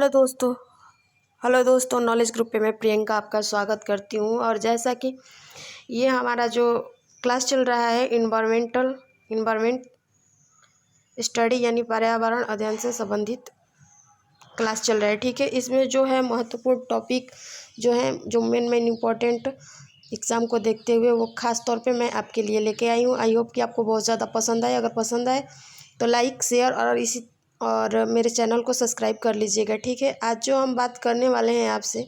Hello दोस्तों hello दोस्तों knowledge group पे मैं प्रियंका आपका स्वागत करती हूँ। और जैसा कि ये हमारा जो क्लास चल रहा है इन्वायरमेंट स्टडी यानी पर्यावरण अध्ययन से संबंधित क्लास चल रहा है, ठीक है। इसमें जो है महत्वपूर्ण टॉपिक जो है जो मेन इम्पोर्टेंट एग्ज़ाम को देखते हुए वो ख़ास तौर पे मैं आपके लिए लेके आई हूँ। आई होप कि आपको बहुत ज़्यादा पसंद आए। अगर पसंद आए तो लाइक शेयर और मेरे चैनल को सब्सक्राइब कर लीजिएगा, ठीक है। आज जो हम बात करने वाले हैं आपसे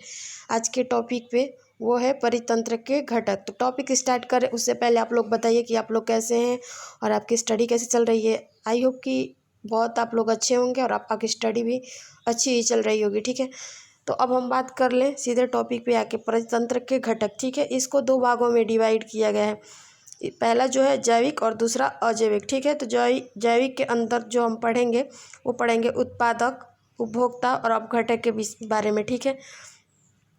आज के टॉपिक पे वो है परितंत्र के घटक। तो टॉपिक स्टार्ट करें उससे पहले आप लोग बताइए कि आप लोग कैसे हैं और आपकी स्टडी कैसे चल रही है। आई होप कि बहुत आप लोग अच्छे होंगे और आपकी स्टडी भी अच्छी ही चल रही होगी, ठीक है। तो अब हम बात कर लें सीधे टॉपिक पे आके, परितंत्र के घटक, ठीक है। इसको दो भागों में डिवाइड किया गया है। पहला जो है जैविक और दूसरा अजैविक, ठीक है। तो जैविक के अंदर जो हम पढ़ेंगे वो पढ़ेंगे उत्पादक, उपभोक्ता और अपघटक के बारे में, ठीक है।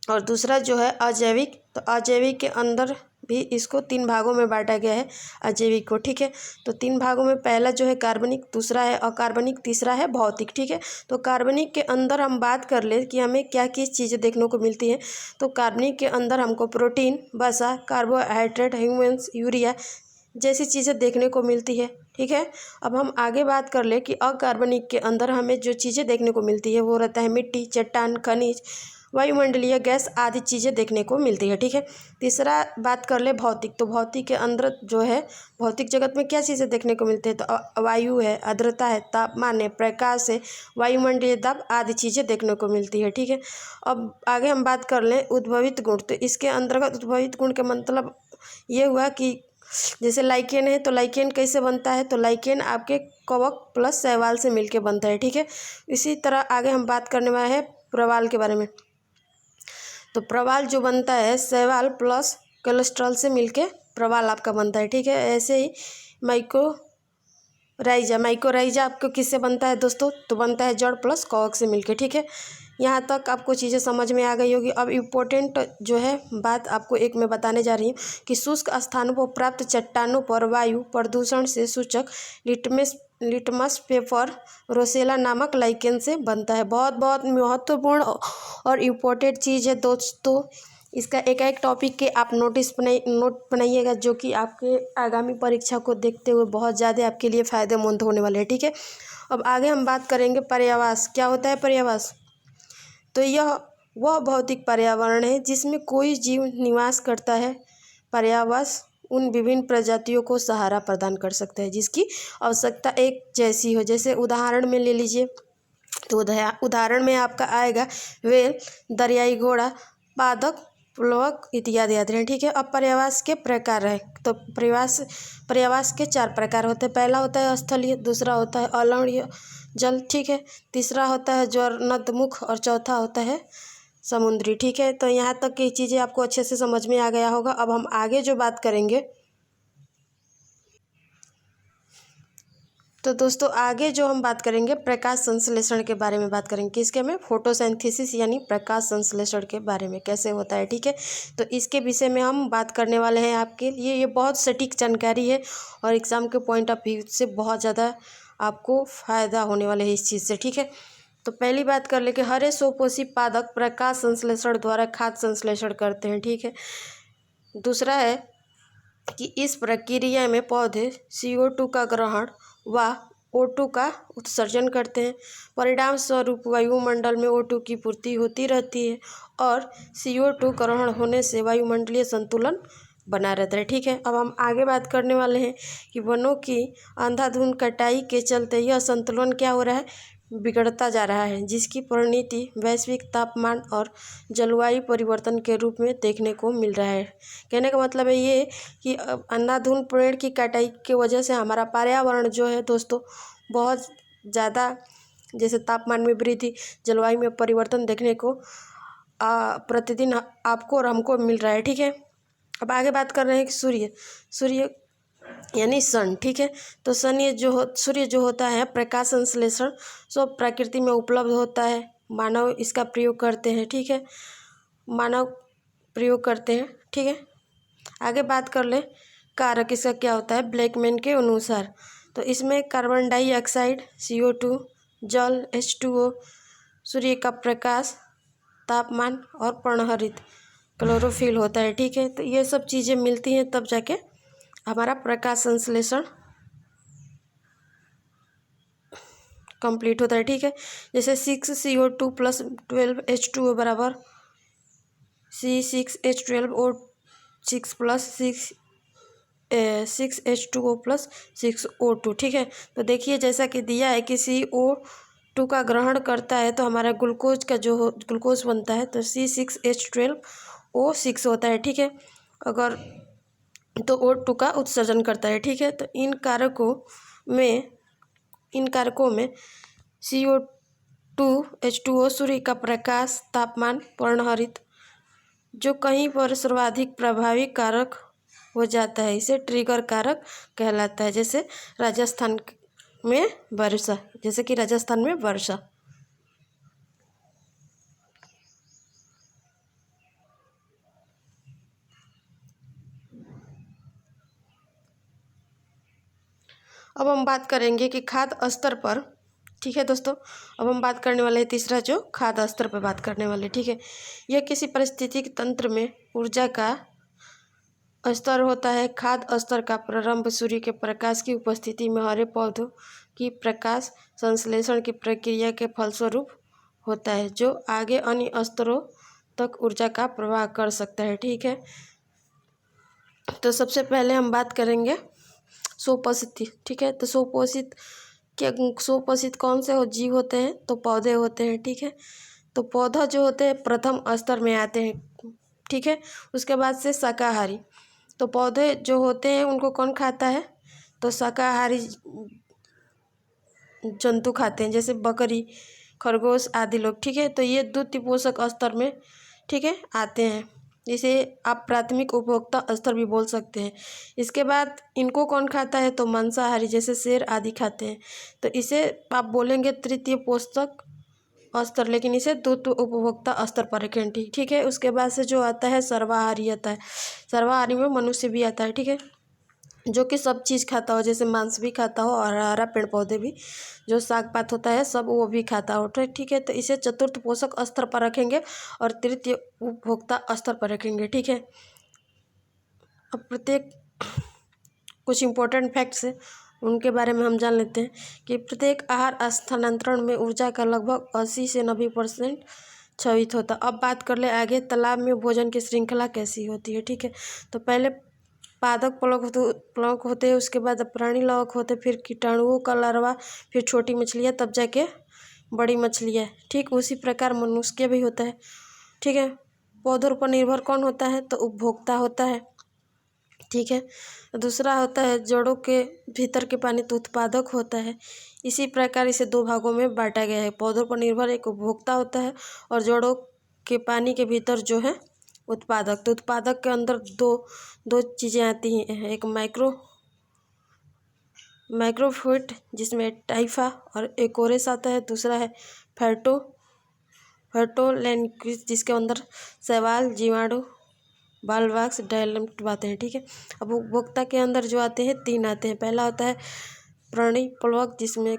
और दूसरा जो है अजैविक, तो अजैविक के अंदर भी इसको तीन भागों में बांटा गया है अजैविक को, ठीक है। तो तीन भागों में पहला जो है कार्बनिक, दूसरा है अकार्बनिक, तीसरा है भौतिक, ठीक है। तो कार्बनिक के अंदर हम बात कर ले कि हमें क्या किस चीज़ें देखने को मिलती हैं। तो कार्बनिक के अंदर हमको प्रोटीन, वसा, कार्बोहाइड्रेट, ह्यूमस, यूरिया जैसी चीज़ें देखने को मिलती है, ठीक है। अब हम आगे बात कर ले कि अकार्बनिक के अंदर हमें जो चीज़ें देखने को मिलती है वो रहता है मिट्टी, चट्टान, खनिज, वायुमंडलीय गैस आदि चीज़ें देखने को मिलती है, ठीक है। तीसरा बात कर ले भौतिक, तो भौतिक के अंदर जो है भौतिक जगत में क्या चीज़ें देखने को मिलती है। तो वायु है, आर्द्रता है, तापमान है, प्रकाश है, वायुमंडलीय दाब आदि चीज़ें देखने को मिलती है, ठीक है। अब आगे हम बात कर लें उद्भवित गुण। तो इसके अंतर्गत उद्भवित गुण का मतलब ये हुआ कि जैसे लाइकेन है, तो लाइकेन कैसे बनता है। तो लाइकेन आपके कवक प्लस शैवाल से मिलके बनता है, ठीक है। इसी तरह आगे हम बात करने वाले हैं प्रवाल के बारे में। तो प्रवाल जो बनता है शैवाल प्लस कोलेस्ट्रॉल से मिलके प्रवाल आपका बनता है, ठीक है। ऐसे ही माइकोराइजा आपको किससे बनता है दोस्तों। तो बनता है जड़ प्लस कवक से मिलके, ठीक है। यहाँ तक आपको चीज़ें समझ में आ गई होगी। अब इम्पोर्टेंट जो है बात आपको एक मैं बताने जा रही हूँ कि शुष्क स्थानों पर प्राप्त चट्टानों पर वायु प्रदूषण से सूचक लिटमस पेपर रोसेला नामक लाइकेन से बनता है। बहुत बहुत महत्वपूर्ण और इम्पोर्टेंट चीज़ है दोस्तों। इसका एक टॉपिक के आप नोट बनाइएगा जो कि आपके आगामी परीक्षा को देखते हुए बहुत ज़्यादा आपके लिए फ़ायदेमंद होने वाले हैं, ठीक है। अब आगे हम बात करेंगे पर्यावास। क्या होता है पर्यावास। तो यह वह भौतिक पर्यावरण है जिसमें कोई जीव निवास करता है। पर्यावास उन विभिन्न प्रजातियों को सहारा प्रदान कर सकता है जिसकी आवश्यकता एक जैसी हो। जैसे उदाहरण में ले लीजिए, तो उदाहरण में आपका आएगा व्हेल, दरियाई घोड़ा, पादप, प्लवक इत्यादि आदि हैं, ठीक है। अब पर्यावास के प्रकार है। तो पर्यावास के चार प्रकार होते हैं। पहला होता है स्थलीय, दूसरा होता है अलवणीय जल, ठीक है। तीसरा होता है ज्वरनदमुख और चौथा होता है समुद्री, ठीक है। तो यहाँ तक की चीज़ें आपको अच्छे से समझ में आ गया होगा। अब हम आगे जो बात करेंगे, तो दोस्तों आगे जो हम बात करेंगे प्रकाश संश्लेषण के बारे में बात करेंगे। किसके में, फोटोसिंथेसिस यानी प्रकाश संश्लेषण के बारे में कैसे होता है, ठीक है। तो इसके विषय में हम बात करने वाले हैं आपके लिए। ये बहुत सटीक जानकारी है और एग्ज़ाम के पॉइंट ऑफ व्यू से बहुत ज़्यादा आपको फ़ायदा होने वाला है इस चीज़ से, ठीक है। तो पहली बात कर ले कि हरे स्वपोषी पादप प्रकाश संश्लेषण द्वारा खाद्य संश्लेषण करते हैं, ठीक है। दूसरा है कि इस प्रक्रिया में पौधे CO2 का ग्रहण व O2 का उत्सर्जन करते हैं। परिणाम स्वरूप वायुमंडल में O2 की पूर्ति होती रहती है और CO2 ग्रहण होने से वायुमंडलीय संतुलन बना रहता है, ठीक है। अब हम आगे बात करने वाले हैं कि वनों की अंधाधुंध कटाई के चलते यह संतुलन क्या हो रहा है, बिगड़ता जा रहा है, जिसकी परिणति वैश्विक तापमान और जलवायु परिवर्तन के रूप में देखने को मिल रहा है। कहने का मतलब है ये कि अंधाधुंध पेड़ की कटाई की वजह से हमारा पर्यावरण जो है दोस्तों बहुत ज़्यादा, जैसे तापमान में वृद्धि, जलवायु में परिवर्तन देखने को प्रतिदिन आपको और हमको मिल रहा है, ठीक है। अब आगे बात कर रहे हैं कि सूर्य यानी सन, ठीक है। तो सूर्य जो होता है प्रकाश संश्लेषण सब प्रकृति में उपलब्ध होता है। मानव इसका प्रयोग करते हैं, ठीक है। मानव प्रयोग करते हैं, ठीक है। आगे बात कर ले कारक इसका क्या होता है ब्लैकमैन के अनुसार। तो इसमें कार्बन डाइऑक्साइड, CO2, जल H2O, सूर्य का प्रकाश, तापमान और पर्णहरित क्लोरोफिल होता है। ठीक है, तो ये सब चीज़ें मिलती हैं तब जाके हमारा प्रकाश संश्लेषण कंप्लीट होता है। ठीक है, जैसे 6CO2 + 12H2O बराबर C6H12O6 + 6H2O + 6O2। ठीक है, तो देखिए जैसा कि दिया है कि CO2 का ग्रहण करता है तो हमारा ग्लूकोज का जो ग्लूकोज बनता है तो C6H12O6 होता है। ठीक है, अगर तो O2 का उत्सर्जन करता है। ठीक है, तो इन कारकों में CO2 H2O सूर्य का प्रकाश, तापमान, पर्णहरित जो कहीं पर सर्वाधिक प्रभावी कारक हो जाता है इसे ट्रिगर कारक कहलाता है। जैसे राजस्थान में वर्षा, अब हम बात करेंगे कि खाद्य स्तर पर। ठीक है दोस्तों, अब हम बात करने वाले हैं तीसरा जो खाद्य स्तर पर बात करने वाले। ठीक है, यह किसी पारिस्थितिक तंत्र में ऊर्जा का स्तर होता है। खाद्य स्तर का प्रारंभ सूर्य के प्रकाश की उपस्थिति में हरे पौधों की प्रकाश संश्लेषण की प्रक्रिया के फलस्वरूप होता है, जो आगे अन्य स्तरों तक ऊर्जा का प्रवाह कर सकता है। ठीक है, तो सबसे पहले हम बात करेंगे स्वपोषित। ठीक है, तो स्वपोषित कौन से जीव होते हैं? तो पौधे होते हैं। ठीक है, तो पौधा जो होते हैं प्रथम स्तर में आते हैं। ठीक है, उसके बाद से शाकाहारी। तो पौधे जो होते हैं उनको कौन खाता है? तो शाकाहारी जंतु खाते हैं, जैसे बकरी, खरगोश आदि लोग। ठीक है, तो ये द्वितीय पोषक स्तर में, ठीक है, आते हैं। इसे आप प्राथमिक उपभोक्ता स्तर भी बोल सकते हैं। इसके बाद इनको कौन खाता है? तो मांसाहारी, जैसे शेर आदि खाते हैं। तो इसे आप बोलेंगे तृतीय पोषक स्तर, लेकिन इसे द्वितीय उपभोक्ता स्तर पर रखें। ठीक है, उसके बाद से जो आता है सर्वाहारी आता है। सर्वाहारी में मनुष्य भी आता है। ठीक है, जो कि सब चीज़ खाता हो, जैसे मांस भी खाता हो और हरा पेड़ पौधे भी, जो साग पात होता है सब वो भी खाता हो। ठीक है, तो इसे चतुर्थ पोषक स्तर पर रखेंगे और तृतीय उपभोक्ता स्तर पर रखेंगे। ठीक है, अब प्रत्येक कुछ इम्पोर्टेंट फैक्ट्स है उनके बारे में हम जान लेते हैं कि प्रत्येक आहार स्थानांतरण में ऊर्जा का लगभग 80 से 90% क्षवित होता। अब बात कर ले आगे तालाब में भोजन की श्रृंखला कैसी होती है। ठीक है, तो पहले पादप प्लवक होते हैं, उसके बाद प्राणी लवक होते, फिर कीटाणुओं का लार्वा, फिर छोटी मछलियाँ, तब जाके बड़ी मछलियाँ। ठीक, उसी प्रकार मनुष्य भी होता है। ठीक है, पौधों पर निर्भर कौन होता है? तो उपभोक्ता होता है। ठीक है, दूसरा होता है जड़ों के भीतर के पानी, तो उत्पादक होता है। इसी प्रकार इसे दो भागों में बांटा गया है। पौधों पर निर्भर एक उपभोक्ता होता है और जड़ों के पानी के भीतर जो है उत्पादक। तो उत्पादक के अंदर दो चीज़ें आती हैं, एक माइक्रोफोइट जिसमें टाइफा और एकोरेस आता है, दूसरा है फर्टोलैंक्विस जिसके अंदर शैवाल, जीवाणु, बालवाक्स, डायलम्ट आते हैं। ठीक है, अब उपभोक्ता के अंदर जो आते हैं 3 आते हैं। पहला होता है प्राणी प्लवक जिसमें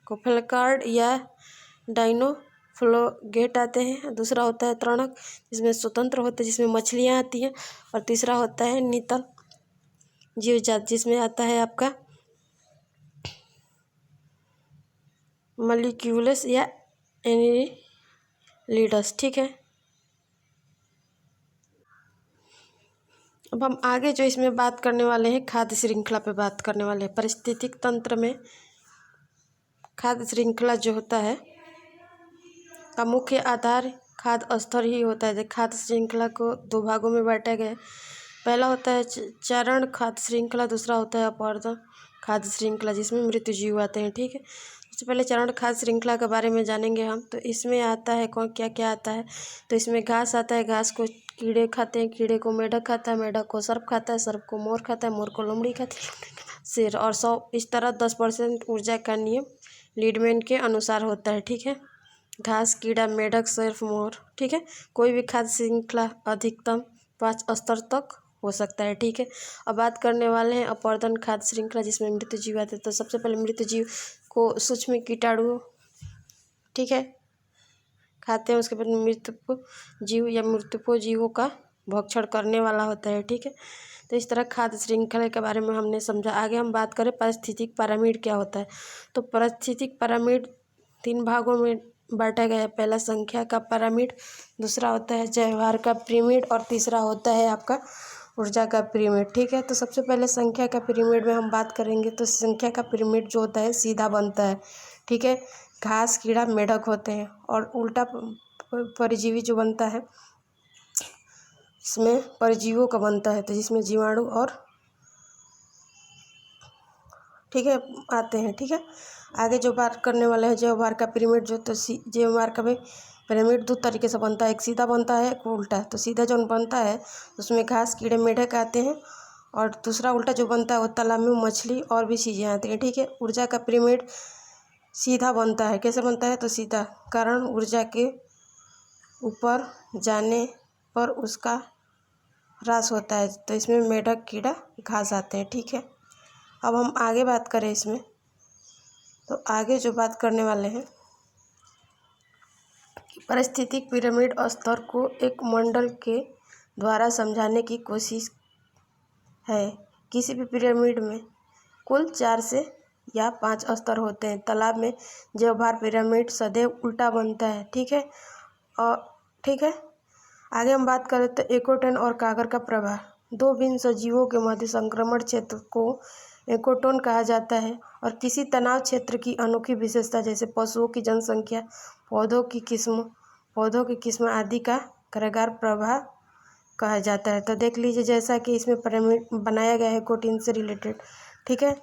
कोफ्लेकार्ड या डाइनोफ्लोगेट आते हैं। दूसरा होता है तृणक जिसमें स्वतंत्र होते हैं, जिसमें मछलियाँ आती हैं। और तीसरा होता है नितल जीवजात जिसमें आता है आपका मलिक्यूलस या एनिलिडस। ठीक है, अब हम आगे जो इसमें बात करने वाले हैं खाद्य श्रृंखला पे बात करने वाले हैं। पारिस्थितिक तंत्र में खाद्य श्रृंखला जो होता है का मुख्य आधार खाद्य स्तर ही होता है। खाद्य श्रृंखला को 2 भागों में बांटा गया है। पहला होता है चारण खाद्य श्रृंखला, दूसरा होता है अपवर्तन खाद्य श्रृंखला जिसमें मृतजीव आते हैं। ठीक है, सबसे पहले चरण खाद्य श्रृंखला के बारे में जानेंगे हम। तो इसमें आता है कौन क्या क्या आता है? तो इसमें घास आता है, घास को कीड़े खाते हैं, कीड़े को मेढक खाता है, मेढक को सर्प खाता है, सर्प को मोर खाता है, मोर को लोमड़ी खाती है, शेर। और 100 इस तरह 10% ऊर्जा का नियम लीडमैन के अनुसार होता है। ठीक है, घास, कीड़ा, मेढक, सर्प, मोर। ठीक है, कोई भी खाद्य श्रृंखला अधिकतम 5 स्तर तक हो सकता है। ठीक है, अब बात करने वाले हैं अपवर्तन खाद्य श्रृंखला जिसमें मृत जीव आते हैं। तो सबसे पहले मृत जीव को सूक्ष्म कीटाणु ठीक है, खाते हैं। उसके बाद मृतक जीव या मृतकों जीवों का भक्षण करने वाला होता है। ठीक है, तो इस तरह खाद्य श्रृंखला के बारे में हमने समझा। आगे हम बात करें पारिस्थितिक पिरामिड क्या होता है। तो पारिस्थितिक पिरामिड 3 भागों में बांटा गया है। पहला संख्या का पिरामिड, दूसरा होता है व्यवहार का पिरामिड और तीसरा होता है आपका ऊर्जा का पिरामिड। ठीक है, तो सबसे पहले संख्या का पिरामिड में हम बात करेंगे। तो संख्या का पिरामिड जो होता है सीधा बनता है। ठीक है, घास, कीड़ा, मेढक होते हैं। और उल्टा परजीवी जो बनता है, इसमें परजीवियों का बनता है, तो जिसमें जीवाणु और ठीक है आते हैं। ठीक है, आगे जो बात करने वाले हैं जैवभार का पिरामिड जो, तो जैवभार का भी पिरामिड 2 तरीके से बनता है, एक सीधा बनता है एक उल्टा। तो सीधा जो बनता है उसमें घास, कीड़े, मेढक आते हैं, और दूसरा उल्टा जो बनता है वो तालाब में मछली और भी चीज़ें आती हैं। ठीक है, ऊर्जा का पिरामिड सीधा बनता है। कैसे बनता है? तो सीधा, कारण ऊर्जा के ऊपर जाने पर उसका ह्रास होता है। तो इसमें मेढक, कीड़ा, घास आते हैं। ठीक है, अब हम आगे बात करें इसमें, तो आगे जो बात करने वाले हैं, पारिस्थितिक पिरामिड स्तर को एक मॉडल के द्वारा समझाने की कोशिश है। किसी भी पिरामिड में कुल 4 से या 5 स्तर होते हैं। तालाब में जैवभार पिरामिड सदैव उल्टा बनता है। ठीक है, और ठीक है, आगे हम बात करें तो एकोटोन और कागर का प्रभाव। 2 भिन्न सजीवों के मध्य संक्रमण क्षेत्र को एकोटोन कहा जाता है, और किसी तनाव क्षेत्र की अनोखी विशेषता जैसे पशुओं की जनसंख्या, पौधों की किस्म आदि का कारगर प्रभाव कहा जाता है। तो देख लीजिए जैसा कि इसमें पिरामिड बनाया गया है एकोटोन से रिलेटेड। ठीक है,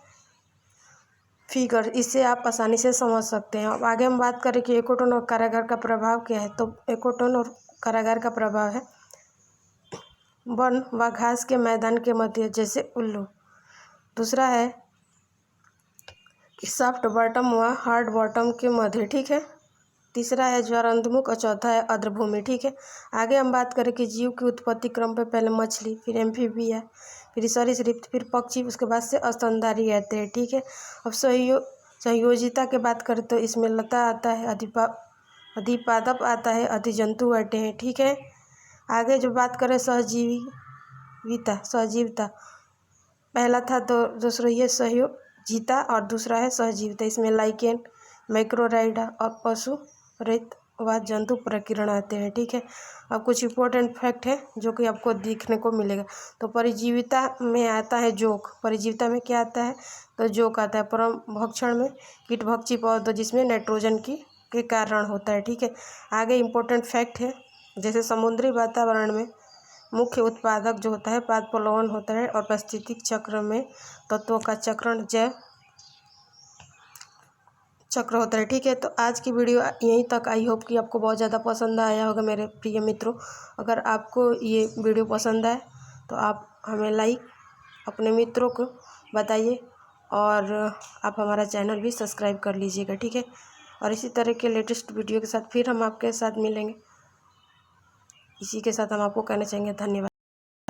फिगर, इससे आप आसानी से समझ सकते हैं। अब आगे हम बात करें कि एकोटोन और कारागार का प्रभाव क्या है। तो एकोटोन और कारागार का प्रभाव है वन व घास के मैदान के मध्य जैसे उल्लू। दूसरा है कि सॉफ्ट बॉटम व हार्ड बॉटम के मध्य। ठीक है, तीसरा है ज्वारांतमुख और चौथा है आर्द्रभूमि। ठीक है, आगे हम बात करें कि जीव की उत्पत्ति क्रम पे पहले मछली, फिर एम्फीबिया, फिर सरीसृप, फिर पक्षी, उसके बाद से स्तनधारी आते हैं। ठीक है, अब संयोजिता की बात करें तो इसमें लता आता है, अधिपादप आता है, अधिजंतु आते हैं। ठीक है, आगे जो बात करें सहजीविता पहला था, तो दूसरा ये सहयोजिता और दूसरा है सहजीविता। इसमें लाइकेन, मैक्रोराइडा और पशु रेत व जंतु प्रकीर्ण आते हैं। ठीक है, अब कुछ इंपॉर्टेंट फैक्ट है जो कि आपको दिखने को मिलेगा। तो परिजीविता में आता है जोक। परिजीविता में क्या आता है? तो जोक आता है। परम भक्षण में कीटभक्षी पौधों जिसमें नाइट्रोजन के कारण होता है। ठीक है, आगे इंपॉर्टेंट फैक्ट है जैसे समुद्री वातावरण में मुख्य उत्पादक जो होता है पाद प्लवन होता है, और पारिस्थितिक चक्र में तत्वों का चक्रण जैव चक्र होता है। ठीक है, तो आज की वीडियो यहीं तक। आई होप कि आपको बहुत ज़्यादा पसंद आया होगा मेरे प्रिय मित्रों। अगर आपको ये वीडियो पसंद आए तो आप हमें लाइक, अपने मित्रों को बताइए, और आप हमारा चैनल भी सब्सक्राइब कर लीजिएगा। ठीक है, और इसी तरह के लेटेस्ट वीडियो के साथ फिर हम आपके साथ मिलेंगे। इसी के साथ हम आपको कहना चाहेंगे धन्यवाद।